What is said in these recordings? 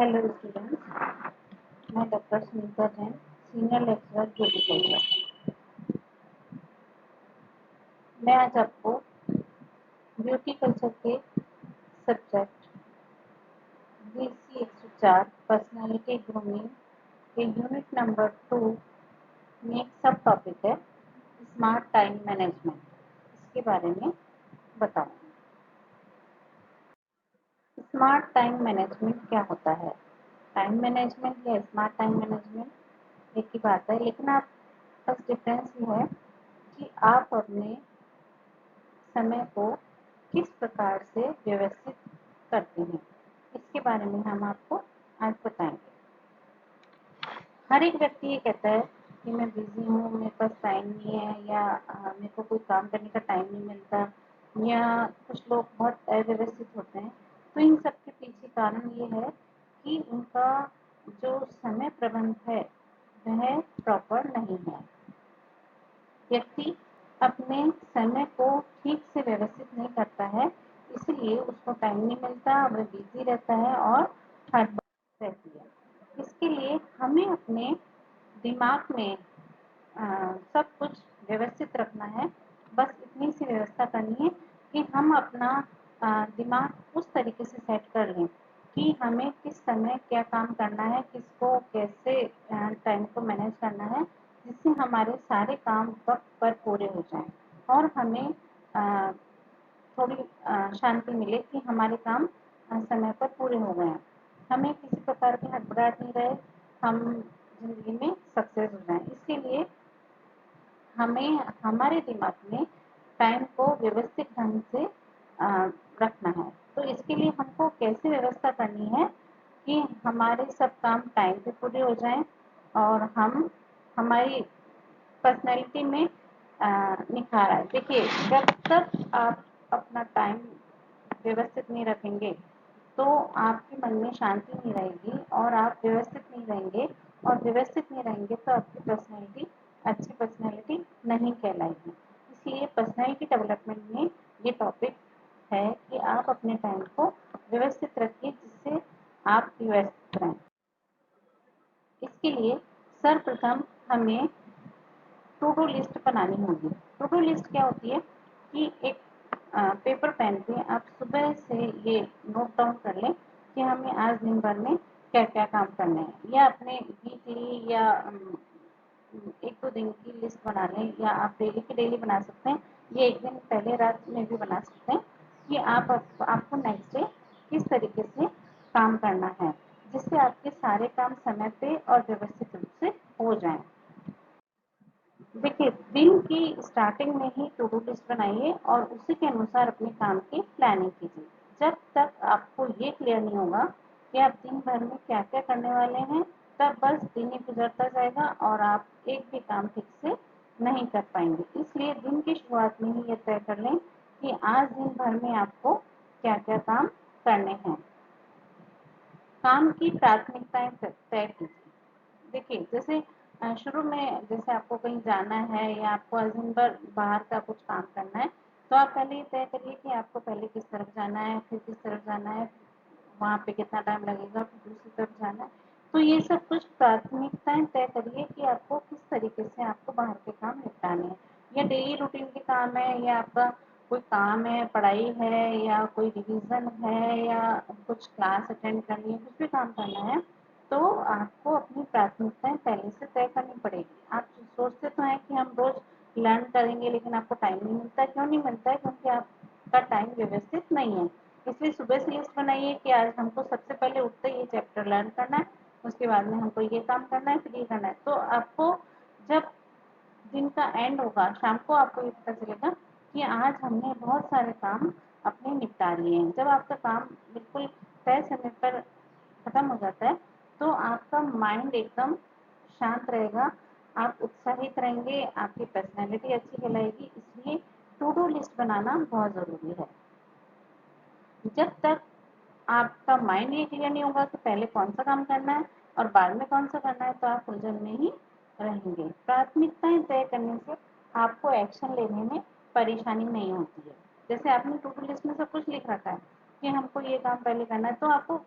Hello students, मैं doctor Sunita Jain, senior lecturer beauty culture. मैं आज आपको ब्यूटी कल्चर के सब्जेक्ट BC 104 पर्सनालिटी ग्रूमिंग के यूनिट नंबर 2 में एक सब टॉपिक है स्मार्ट टाइम मैनेजमेंट, इसके बारे में बताऊंगी। स्मार्ट टाइम मैनेजमेंट क्या होता है? टाइम मैनेजमेंट या स्मार्ट टाइम मैनेजमेंट एक ही बात है, लेकिन आप बस डिफरेंस ये है कि आप अपने समय को किस प्रकार से व्यवस्थित करते हैं, इसके बारे में हम आपको आज बताएंगे। हर एक व्यक्ति ये कहता है कि मैं बिजी हूँ, मेरे पास टाइम नहीं है, या मेरे को कोई काम करने का टाइम नहीं मिलता, या कुछ लोग बहुत अव्यवस्थित होते हैं। तो इन सब के पीछे कारण ये है कि उनका जो समय प्रबंध है वह प्रॉपर नहीं है। व्यक्ति अपने समय को ठीक से व्यवस्थित नहीं करता है, इसलिए उसको टाइम नहीं मिलता, वह बिजी रहता है और हड़बड़ रहती है। इसके लिए हमें अपने दिमाग में सब कुछ व्यवस्थित रखना है। बस इतनी सी व्यवस्था करनी है कि हम अपना दिमाग उस तरीके से सेट कर लें कि हमें किस समय क्या काम करना है, किसको कैसे टाइम को मैनेज करना है, जिससे हमारे सारे काम वक्त पर पूरे हो जाएं और हमें थोड़ी शांति मिले कि हमारे काम समय पर पूरे हो गए हैं। हमें किसी प्रकार की हड़बड़ाहट नहीं रहे, हम जिंदगी में सक्सेस हो जाएं। इसके लिए हमें हमारे दिमाग में टाइम को व्यवस्थित ढंग से रखना है। तो इसके लिए हमको कैसे व्यवस्था करनी है कि हमारे सब काम टाइम पे पूरे हो जाएं और हम हमारी पर्सनैलिटी में निखार आए। देखिए, जब तक आप अपना टाइम व्यवस्थित नहीं रखेंगे तो आपके मन में शांति नहीं रहेगी और आप व्यवस्थित नहीं रहेंगे, और व्यवस्थित नहीं रहेंगे तो आपकी पर्सनैलिटी अच्छी पर्सनैलिटी नहीं कहलाएगी। इसलिए पर्सनैलिटी डेवलपमेंट में ये टॉपिक है कि आप अपने टाइम को व्यवस्थित रखिए जिससे आप व्यवस्थित रहें। इसके लिए सर्वप्रथम हमें टू डू लिस्ट बनानी होगी। टू डू लिस्ट क्या होती है कि एक पेपर पेन पे आप सुबह से ये नोट डाउन कर लें कि हमें आज दिन भर में क्या क्या काम करने हैं, या अपने वीकली या एक दो दिन की लिस्ट बना लें, या आप डेली की डेली बना सकते हैं, ये एक दिन पहले रात में भी बना सकते हैं कि आपको नेक्स्ट डे किस तरीके से काम करना है, जिससे आपके सारे काम समय पे और व्यवस्थित रूप से हो जाएं। देखिए, दिन की स्टार्टिंग में ही टू डू लिस्ट बनाइए और उसी के अनुसार अपने काम की प्लानिंग कीजिए। जब तक आपको ये क्लियर नहीं होगा कि आप दिन भर में क्या क्या करने वाले हैं, तब बस दिन ही गुजरता जाएगा और आप एक भी काम ठीक से नहीं कर पाएंगे। इसलिए दिन की शुरुआत में ही ये तय कर लें कि आज दिन भर में आपको क्या क्या काम करने हैं। काम की प्राथमिकताएं तय कीजिए। देखिए, जैसे शुरू में जैसे आपको कहीं जाना है या आपको आज दिन भर बाहर का कुछ काम करना है, तो आप पहले ये तय करिए कि आपको पहले किस तरफ जाना है, फिर किस तरफ जाना है, वहाँ पे कितना टाइम लगेगा, फिर दूसरी तरफ जाना है। तो ये सब कुछ प्राथमिकताएं तय करिए कि आपको किस तरीके से आपको बाहर के काम निपटाने हैं, या डेली रूटीन के काम है, या आपका कोई काम है, पढ़ाई है, या कोई रिवीजन है, या कुछ क्लास अटेंड करनी है, कुछ भी काम करना है, तो आपको अपनी प्राथमिकताएं पहले से तय करनी पड़ेगी। आप सोचते तो हैं कि हम रोज लर्न करेंगे, लेकिन आपको टाइम नहीं मिलता है। क्यों नहीं मिलता है? क्योंकि आपका टाइम व्यवस्थित नहीं है। इसलिए सुबह से लिस्ट बनाइए कि आज हमको सबसे पहले उठते ही ये चैप्टर लर्न करना है, उसके बाद में हमको ये काम करना है, फिर ये करना है। तो आपको जब दिन का एंड होगा, शाम को आपको ये पता चलेगा कि आज हमने बहुत सारे काम अपने निपटा लिए हैं। जब आपका काम बिल्कुल तय समय पर खत्म हो जाता है तो आपका माइंड एकदम शांत रहेगा, आप उत्साहित रहेंगे, आपकी पर्सनैलिटी अच्छी कहलाएगी। इसलिए टू डू लिस्ट बनाना बहुत ज़रूरी है। जब तक आपका माइंड ये क्लियर नहीं होगा कि पहले कौन सा काम करना है और बाद में कौन सा करना है, तो आप उलझन में ही रहेंगे। प्राथमिकताएं तय करने से आपको एक्शन लेने में परेशानी नहीं होती है। जैसे आपने टू डू लिस्ट में सब कुछ लिख रखा है कि हमको ये काम पहले करना है, तो आपको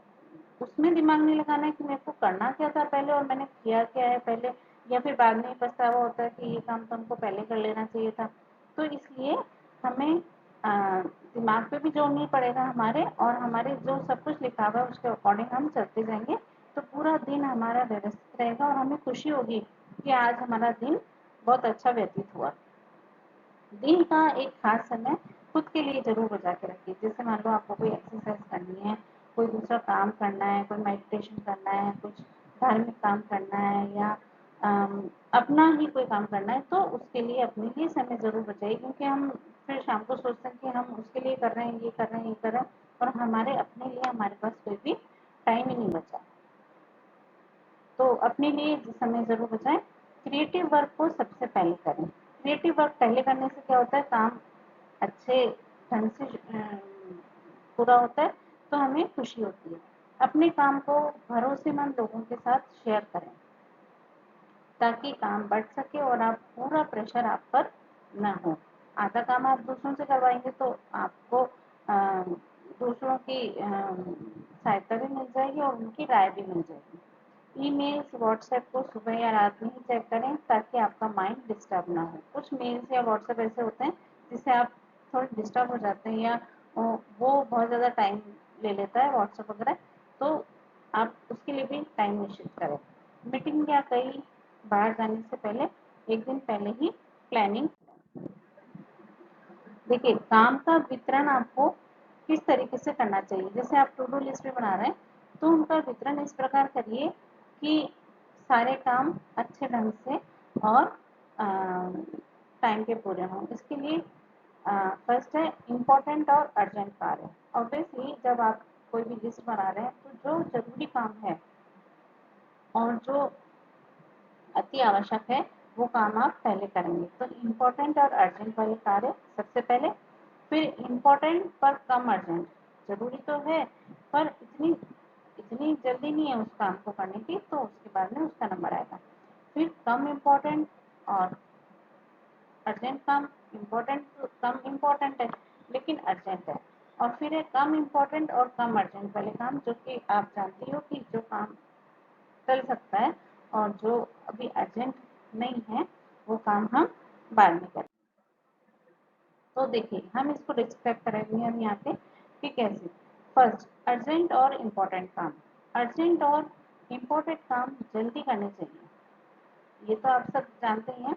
उसमें दिमाग नहीं लगाना है कि मेरे को करना क्या था पहले और मैंने किया क्या है पहले, या फिर बाद में पछतावा होता है कि ये काम तो हमको पहले कर लेना चाहिए था। तो इसलिए हमें दिमाग पे भी जोर नहीं पड़ेगा हमारे, और हमारे जो सब कुछ लिखा हुआ है उसके अकॉर्डिंग हम चलते जाएंगे, तो पूरा दिन हमारा व्यवस्थित रहेगा और हमें खुशी होगी कि आज हमारा दिन बहुत अच्छा व्यतीत हुआ। दिन का एक खास समय खुद के लिए जरूर बचा के रखिए। जैसे मान लो आपको कोई एक्सरसाइज करनी है, कोई दूसरा काम करना है, कोई मेडिटेशन करना है, कुछ धार्मिक काम करना है, या अपना ही कोई काम करना है, तो उसके लिए अपने लिए समय जरूर बचाइए। क्योंकि हम फिर शाम को सोचते हैं कि हम उसके लिए कर रहे हैं, ये कर रहे हैं, ये कर रहे हैं, और हमारे अपने लिए हमारे पास कोई भी टाइम ही नहीं बचा। तो अपने लिए समय जरूर बचाएं। क्रिएटिव वर्क को सबसे पहले करें। क्रिएटिव वर्क पहले करने से क्या होता है, काम अच्छे ढंग से पूरा होता है, तो हमें खुशी होती है। अपने काम को भरोसेमंद लोगों के साथ शेयर करें ताकि काम बढ़ सके और आप पूरा प्रेशर आप पर न हो। आधा काम आप दूसरों से करवाएंगे तो आपको दूसरों की सहायता भी मिल जाएगी और उनकी राय भी मिल जाएगी। ईमेल्स, व्हाट्सएप को सुबह या रात में ही चेक करें ताकि आपका माइंड डिस्टर्ब ना हो। कुछ मेल्स या व्हाट्सएप ऐसे होते हैं जिससे आप थोड़े डिस्टर्ब हो जाते हैं, या वो बहुत ज़्यादा टाइम ले लेता है व्हाट्सएप वगैरह, तो आप उसके लिए भी टाइम निश्चित करें। मीटिंग या कई बाहर जाने से पहले एक दिन पहले ही प्लानिंग। देखिए, काम का वितरण आपको किस तरीके से करना चाहिए। जैसे आप टू डू लिस्ट भी बना रहे हैं तो उनका वितरण इस प्रकार करिए कि सारे काम अच्छे ढंग से और टाइम पे पूरे हों। इसके लिए फर्स्ट है इम्पोर्टेंट और अर्जेंट कार्य। ऑब्वियसली जब आप कोई भी लिस्ट बना रहे हैं तो जो जरूरी काम है और जो अति आवश्यक है वो काम आप पहले करेंगे। तो इम्पोर्टेंट और अर्जेंट वाले कार्य सबसे पहले, फिर इम्पोर्टेंट पर कम अर्जेंट। जरूरी तो है पर इतनी इतनी जल्दी नहीं है उस काम को करने की, तो उसके बाद में उसका नंबर आएगा। फिर कम इम्पोर्टेंट और अर्जेंट काम। इम्पोर्टेंट कम इम्पोर्टेंट है लेकिन अर्जेंट है। और फिर है कम इम्पोर्टेंट और कम अर्जेंट वाले काम, जो कि आप जानती हो कि जो काम चल सकता है और जो अभी अर्जेंट नहीं है वो काम हम बाद में करें। तो देखिए, हम इसको डिस्क्राइब करेंगे हम यहाँ पे कि कैसे। फर्स्ट, अर्जेंट और इम्पोर्टेंट काम। अर्जेंट और इम्पोर्टेंट काम जल्दी करने चाहिए, ये तो आप सब जानते ही हैं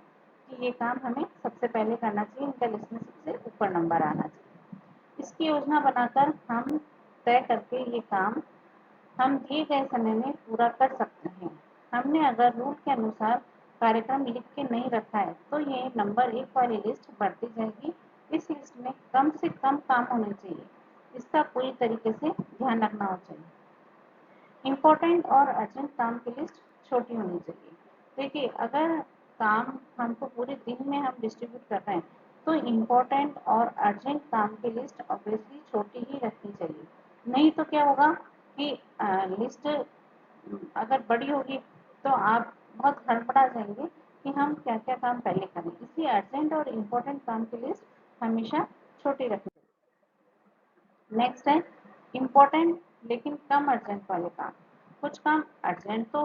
कि ये काम हमें सबसे पहले करना चाहिए, इनका लिस्ट में सबसे ऊपर नंबर आना चाहिए। इसकी योजना बनाकर हम तय करके ये काम हम दिए गए समय में पूरा कर सकते हैं। हमने अगर रूल के अनुसार कार्यक्रम लिख के नहीं रखा है तो ये नंबर एक वाली लिस्ट बढ़ती जाएगी। इस लिस्ट में कम से कम काम होने चाहिए, इसका पूरी तरीके से ध्यान रखना हो चाहिए। इम्पोर्टेंट और अर्जेंट काम की लिस्ट छोटी होनी चाहिए। देखिए, अगर काम हमको पूरे दिन में हम डिस्ट्रीब्यूट कर रहे हैं तो इम्पोर्टेंट और अर्जेंट काम की लिस्ट ऑब्वियसली छोटी ही रखनी चाहिए। नहीं तो क्या होगा कि लिस्ट अगर बड़ी होगी तो आप बहुत हड़बड़ा जाएंगे कि हम क्या क्या काम पहले करें। इसलिए अर्जेंट और इम्पोर्टेंट काम की लिस्ट हमेशा छोटी रखनी चाहिए। नेक्स्ट है इम्पोर्टेंट लेकिन कम अर्जेंट वाले काम। कुछ काम अर्जेंट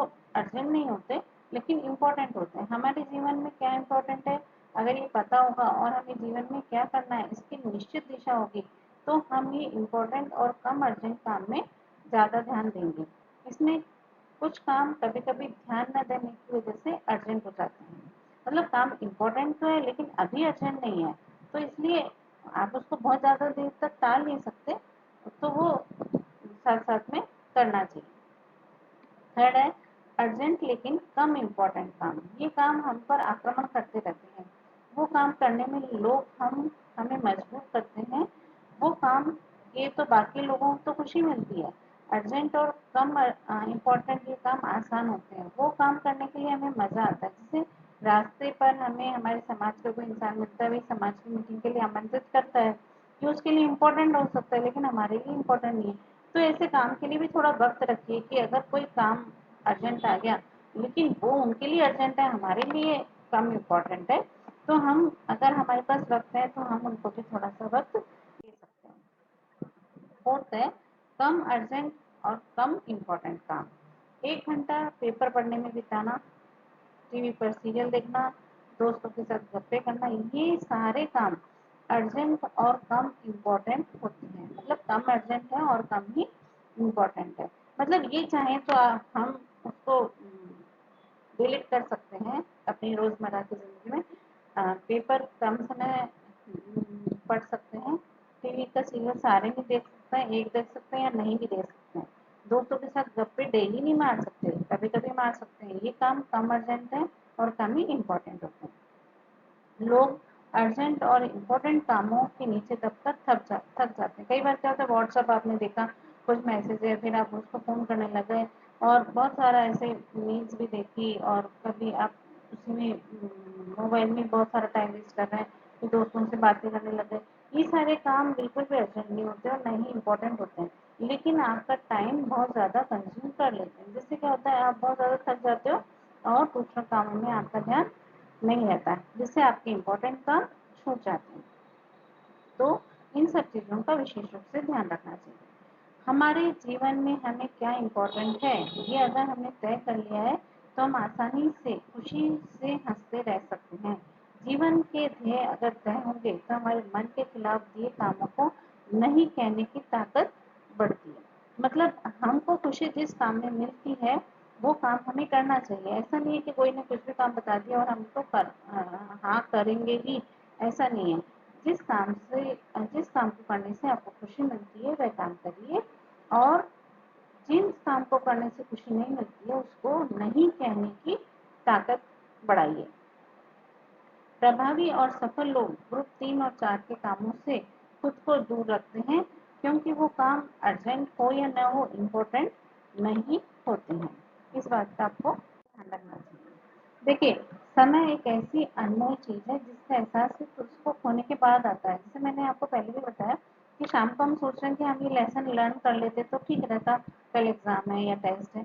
नहीं होते लेकिन इम्पोर्टेंट होते हैं। हमारे जीवन में क्या इम्पोर्टेंट है अगर ये पता होगा और हमें जीवन में क्या करना है इसकी निश्चित दिशा होगी, तो हम ये इम्पोर्टेंट और कम अर्जेंट काम में ज़्यादा ध्यान देंगे। इसमें कुछ काम कभी कभी ध्यान न देने की वजह से अर्जेंट हो जाते हैं। मतलब काम इम्पोर्टेंट तो है लेकिन अभी अर्जेंट नहीं है, तो इसलिए आप उसको बहुत ज़्यादा देर तक टाल नहीं सकते, तो वो साथ साथ में करना चाहिए। थर्ड है अर्जेंट लेकिन कम इम्पोर्टेंट काम। ये काम हम पर आक्रमण करते रहते हैं, वो काम करने में लोग हमें मजबूर करते हैं। वो काम ये तो बाकी लोगों को तो खुशी मिलती है। अर्जेंट और कम इम्पोर्टेंट ये काम आसान होते हैं, वो काम करने के लिए हमें मज़ा आता है। जैसे रास्ते पर हमें हमारे समाज का कोई इंसान मिलता है, वही समाज की मीटिंग के लिए आमंत्रित करता है, कि उसके लिए इम्पोर्टेंट हो सकता है लेकिन हमारे लिए इम्पोर्टेंट नहीं है। तो ऐसे काम के लिए भी थोड़ा वक्त रखिए कि अगर कोई काम अर्जेंट आ गया लेकिन वो उनके लिए अर्जेंट है, हमारे लिए कम इम्पोर्टेंट है, तो हम अगर हमारे पास वक्त है तो हम उनको भी थोड़ा सा वक्त दे सकते हैं। फोर्थ है कम अर्जेंट और कम इम्पोर्टेंट काम। 1 घंटा पेपर पढ़ने में बिताना, टीवी पर सीरियल देखना, दोस्तों के साथ गप्पे करना, ये सारे काम अर्जेंट और कम इम्पोर्टेंट होते हैं। मतलब कम अर्जेंट है और कम ही इम्पोर्टेंट है। मतलब ये चाहे तो हम उसको डिलीट कर सकते हैं अपनी रोजमर्रा की जिंदगी में। पेपर कम समय पढ़ सकते हैं, टीवी का सीरियल सारे नहीं देख सकते हैं, एक देख सकते हैं या नहीं भी देख सकते हैं। दोस्तों के साथ गप्पे डेली नहीं मार सकते, कभी कभी मार सकते हैं। ये काम कम अर्जेंट है और कम ही इम्पोर्टेंट होते हैं। लोग अर्जेंट और इम्पोर्टेंट कामों के नीचे दबकर थक जाते हैं। कई बार क्या होता है, व्हाट्सएप आपने देखा, कुछ मैसेज है, फिर आप उसको फ़ोन करने लगे और बहुत सारा ऐसे न्यूज़ भी देखी और कभी आप उसी में मोबाइल में बहुत सारा टाइम वेस्ट कर रहे हैं, फिर दोस्तों से बातें करने लगे। ये सारे काम बिल्कुल भी अर्जेंट नहीं होते और न ही इम्पोर्टेंट होते हैं, लेकिन आपका टाइम बहुत ज़्यादा कंज्यूम कर लेते हैं। जिससे क्या होता है, आप बहुत ज़्यादा थक जाते हो और दूसरे कामों में आपका ध्यान नहीं रहता है, जिससे आपके इम्पोर्टेंट काम छूट जाते हैं। तो इन सब चीज़ों का विशेष रूप से ध्यान रखना चाहिए। हमारे जीवन में हमें क्या इम्पोर्टेंट है, ये अगर हमने तय कर लिया है तो हम आसानी से खुशी से हंसते रह सकते हैं। जीवन के ध्येय अगर तय होंगे तो हमारे मन के खिलाफ दिए कामों को नहीं कहने की ताकत बढ़ती है। मतलब हमको खुशी जिस काम में मिलती है वो काम हमें करना चाहिए। ऐसा नहीं है कि कोई ने कुछ भी काम बता दिया और हम तो हाँ करेंगे ही, ऐसा नहीं है। जिस काम को करने से आपको खुशी मिलती है वह काम करिए, और जिन काम को करने से खुशी नहीं मिलती है उसको नहीं कहने की ताकत बढ़ाइए। प्रभावी और सफल लोग ग्रुप 3 और 4 के कामों से खुद को दूर रखते हैं, क्योंकि वो काम अर्जेंट हो या न हो इम्पोर्टेंट नहीं होते हैं। इस बात का आपको ध्यान रखना चाहिए। देखिए, समय एक ऐसी अनमोल चीज़ है जिसका एहसास सिर्फ उसको खोने के बाद आता है। जैसे मैंने आपको पहले भी बताया कि शाम को हम सोच रहे हैं कि हम ये लेसन लर्न कर लेते तो ठीक रहता, कल एग्जाम है या टेस्ट है।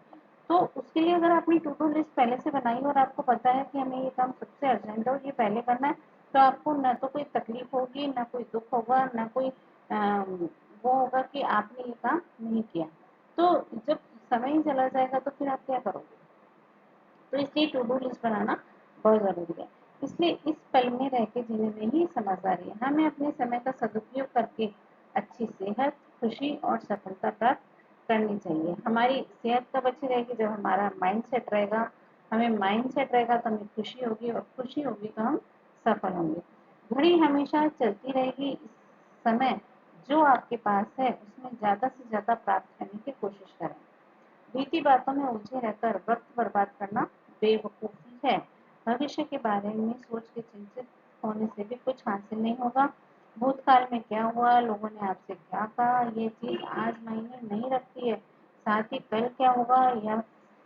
तो उसके लिए अगर आपने टू डू लिस्ट पहले से बनाई और आपको पता है कि हमें ये काम सबसे अर्जेंट है और ये पहले करना है, तो आपको न तो कोई तकलीफ होगी, ना कोई दुख होगा, ना कोई वो होगा कि आपने ये काम नहीं किया। तो जब समय ही चला जाएगा तो फिर आप क्या करोगे? तो इसलिए टू डू लिस्ट बनाना बहुत ज़रूरी है। इसलिए इस पल में रह के जीने में ही समझदारी है। हमें अपने समय का सदुपयोग करके अच्छी सेहत, खुशी और सफलता प्राप्त करनी चाहिए। हमारी सेहत कब अच्छी रहेगी? जब हमारा माइंड सेट रहेगा। हमें माइंड सेट रहेगा तो हमें खुशी होगी और खुशी होगी तो हम सफल होंगे। घड़ी हमेशा चलती रहेगी। इस समय जो आपके पास है उसमें ज़्यादा से ज़्यादा प्राप्त करने की कोशिश करें। बीती बातों में उलझे रहकर वक्त बर्बाद करना बेवकूफ़ी है। भविष्य के बारे में सोच के चिंतित होने से भी कुछ हासिल नहीं होगा। भूतकाल में क्या हुआ, लोगों ने आपसे क्या कहा, ये चीज़ आज मायने नहीं रखती है। साथ ही कल क्या होगा या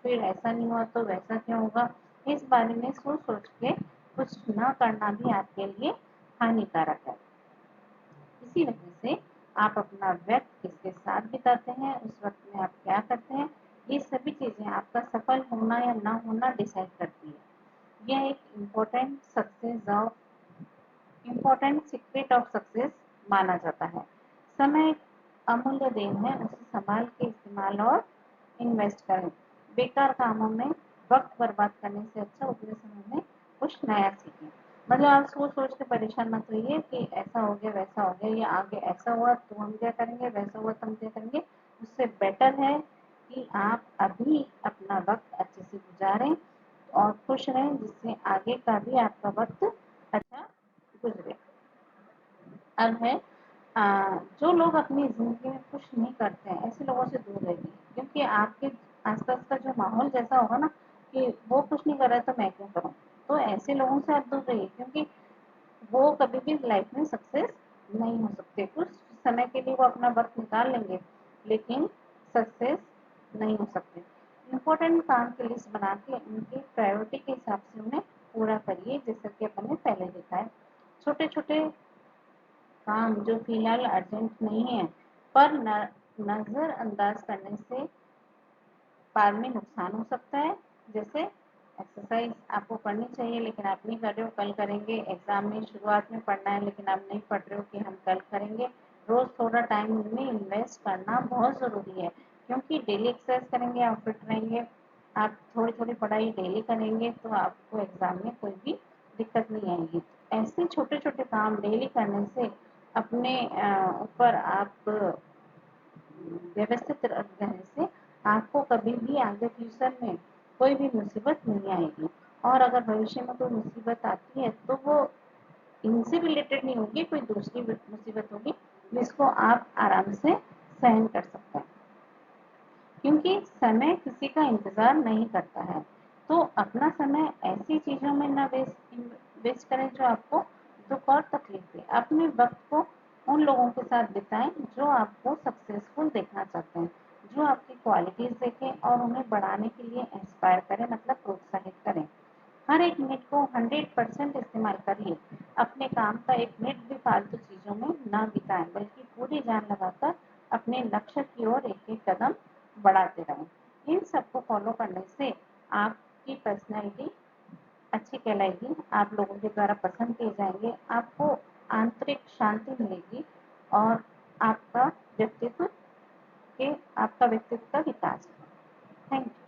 फिर ऐसा नहीं हुआ तो वैसा क्या होगा, इस बारे में सोच सोच के कुछ न करना भी आपके लिए हानिकारक है। इसी वजह से आप अपना वक्त किसके साथ बिताते हैं, उस वक्त में आप क्या करते हैं, ये सभी चीज़ें आपका सफल होना या ना होना डिसाइड करती है। यह एक इम्पोर्टेंट सीक्रेट ऑफ सक्सेस माना जाता है। समय एक अमूल्य देन है, उसे संभाल के इस्तेमाल और इन्वेस्ट करें। बेकार कामों में वक्त बर्बाद करने से अच्छा उतने समय में कुछ नया सीखें। मतलब आप सोच सोच के परेशान मत रहिए कि ऐसा हो गया वैसा हो गया या आगे ऐसा हुआ तो हम क्या करेंगे, वैसा हुआ तो हम क्या करेंगे। उससे बेटर है कि आप अभी अपना वक्त अच्छे से गुजारें और खुश रहें, जिससे आगे का भी आपका वक्त अच्छा गुजरे। अब है जो लोग अपनी ज़िंदगी में कुछ नहीं करते हैं ऐसे लोगों से दूर रहिए, क्योंकि आपके आसपास का जो माहौल जैसा होगा ना कि वो कुछ नहीं कर रहा है तो मैं क्यों करूँ, तो ऐसे लोगों से आप दूर रहिए, क्योंकि वो कभी भी लाइफ में सक्सेस नहीं हो सकते। कुछ समय के लिए वो अपना वक्त निकाल लेंगे लेकिन सक्सेस नहीं हो सकते। इम्पोर्टेंट काम की लिस्ट बना के उनकी प्रायोरिटी के हिसाब से उन्हें पूरा करिए, जैसा कि अपन ने पहले देखा है। छोटे छोटे काम जो फिलहाल अर्जेंट नहीं है पर नज़रअंदाज करने से बाद में नुकसान हो सकता है। जैसे एक्सरसाइज आपको करनी चाहिए लेकिन आप नहीं कर रहे हो, कल करेंगे। एग्जाम में शुरुआत में पढ़ना है लेकिन आप नहीं पढ़ रहे हो कि हम कल करेंगे। रोज थोड़ा टाइम इनमें इन्वेस्ट करना बहुत ज़रूरी है, क्योंकि डेली एक्सरसाइज करेंगे आप फिट रहेंगे। आप थोड़ी थोड़ी पढ़ाई डेली करेंगे तो आपको एग्जाम में कोई भी दिक्कत नहीं आएगी। ऐसे छोटे छोटे काम डेली करने से अपने ऊपर आप व्यवस्थित रहने से आपको कभी भी आगे फ्यूचर में कोई भी मुसीबत नहीं आएगी। और अगर भविष्य में कोई मुसीबत आती है तो वो इनसे रिलेटेड नहीं होगी, कोई दूसरी मुसीबत होगी जिसको आप आराम से सहन कर सकते हैं। क्योंकि समय किसी का इंतजार नहीं करता है। तो अपना समय ऐसी चीजों में ना वेस्ट करें जो आपको दुख और तकलीफ दे। अपने वक्त को उन लोगों के साथ बिताएं जो आपको सक्सेसफुल देखना चाहते हैं, जो आपकी क्वालिटीज देखें और उन्हें बढ़ाने के लिए इंस्पायर करें, मतलब प्रोत्साहित करें। हर एक मिनट को 100% इस्तेमाल करिए। अपने काम का एक मिनट भी फालतू चीजों में ना बिताएं, बल्कि पूरी जान लगाकर अपने लक्ष्य की ओर एक एक कदम बढ़ाते रहें। इन सबको फॉलो करने से आपकी पर्सनैलिटी अच्छी कहलाएगी, आप लोगों के द्वारा पसंद किए जाएंगे, आपको आंतरिक शांति मिलेगी और आपका व्यक्तित्व आपका व्यक्तित्व का विकास होगा। Thank you.